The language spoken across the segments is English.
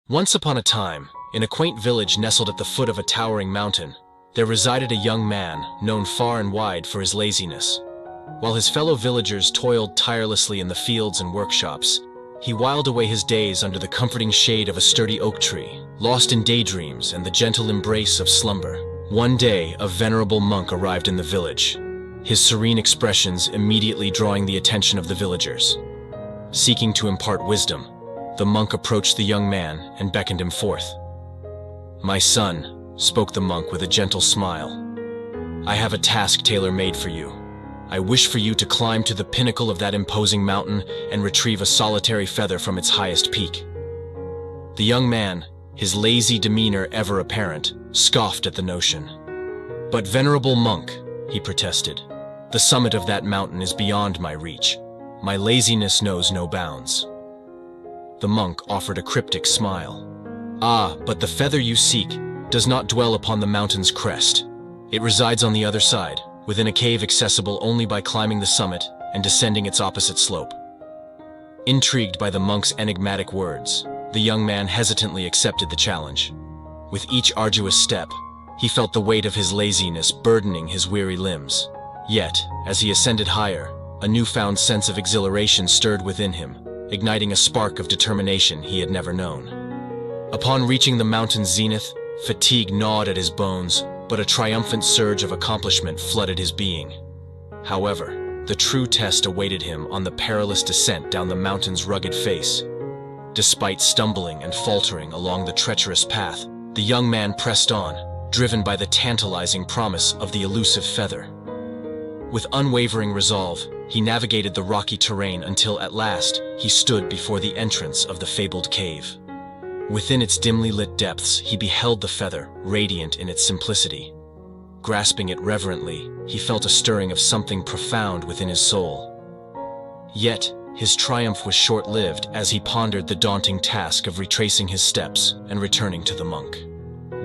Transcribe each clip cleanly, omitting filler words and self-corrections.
Once upon a time, in a quaint village nestled at the foot of a towering mountain, there resided a young man known far and wide for his laziness. While his fellow villagers toiled tirelessly in the fields and workshops, he whiled away his days under the comforting shade of a sturdy oak tree, lost in daydreams and the gentle embrace of slumber. One day, a venerable monk arrived in the village, his serene expressions immediately drawing the attention of the villagers. Seeking to impart wisdom, the monk approached the young man and beckoned him forth. "My son," spoke the monk with a gentle smile, "I have a task tailor-made for you. I wish for you to climb to the pinnacle of that imposing mountain and retrieve a solitary feather from its highest peak." The young man, his lazy demeanor ever apparent, scoffed at the notion. "But venerable monk," he protested, "the summit of that mountain is beyond my reach. My laziness knows no bounds." The monk offered a cryptic smile. "Ah, but the feather you seek does not dwell upon the mountain's crest. It resides on the other side, within a cave accessible only by climbing the summit and descending its opposite slope." Intrigued by the monk's enigmatic words, the young man hesitantly accepted the challenge. With each arduous step, he felt the weight of his laziness burdening his weary limbs. Yet, as he ascended higher, a newfound sense of exhilaration stirred within him, igniting a spark of determination he had never known. Upon reaching the mountain's zenith, fatigue gnawed at his bones, but a triumphant surge of accomplishment flooded his being. However, the true test awaited him on the perilous descent down the mountain's rugged face. Despite stumbling and faltering along the treacherous path, the young man pressed on, driven by the tantalizing promise of the elusive feather. With unwavering resolve, he navigated the rocky terrain until at last he stood before the entrance of the fabled cave. Within its dimly lit depths, he beheld the feather, radiant in its simplicity. Grasping it reverently, he felt a stirring of something profound within his soul. Yet, his triumph was short-lived as he pondered the daunting task of retracing his steps and returning to the monk.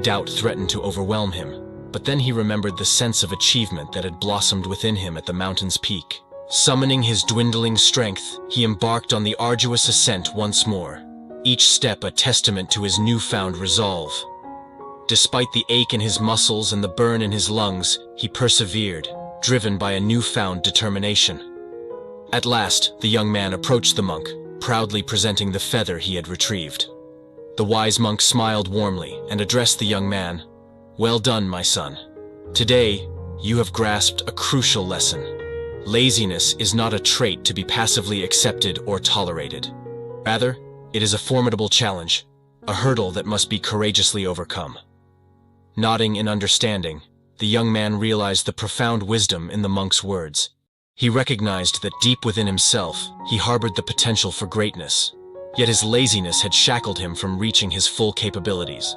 Doubt threatened to overwhelm him, but then he remembered the sense of achievement that had blossomed within him at the mountain's peak. Summoning his dwindling strength, he embarked on the arduous ascent once more, each step a testament to his newfound resolve. Despite the ache in his muscles and the burn in his lungs, he persevered, driven by a newfound determination. At last, the young man approached the monk, proudly presenting the feather he had retrieved. The wise monk smiled warmly and addressed the young man. "Well done, my son. Today, you have grasped a crucial lesson. Laziness is not a trait to be passively accepted or tolerated. Rather, it is a formidable challenge, a hurdle that must be courageously overcome." Nodding in understanding, the young man realized the profound wisdom in the monk's words. He recognized that deep within himself, he harbored the potential for greatness, yet his laziness had shackled him from reaching his full capabilities.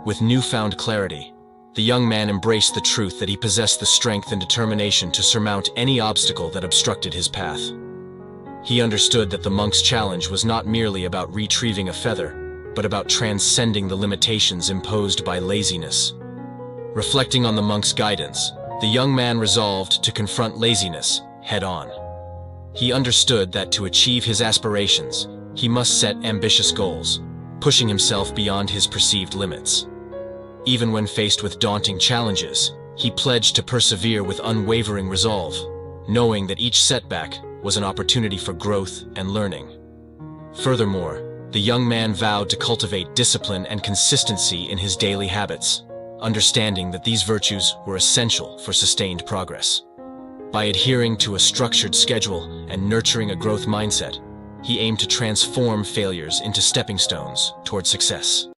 With newfound clarity, the young man embraced the truth that he possessed the strength and determination to surmount any obstacle that obstructed his path. He understood that the monk's challenge was not merely about retrieving a feather, but about transcending the limitations imposed by laziness. Reflecting on the monk's guidance, the young man resolved to confront laziness head-on. He understood that to achieve his aspirations, he must set ambitious goals, pushing himself beyond his perceived limits. Even when faced with daunting challenges, he pledged to persevere with unwavering resolve, knowing that each setback was an opportunity for growth and learning. Furthermore, the young man vowed to cultivate discipline and consistency in his daily habits, understanding that these virtues were essential for sustained progress. By adhering to a structured schedule and nurturing a growth mindset, he aimed to transform failures into stepping stones toward success.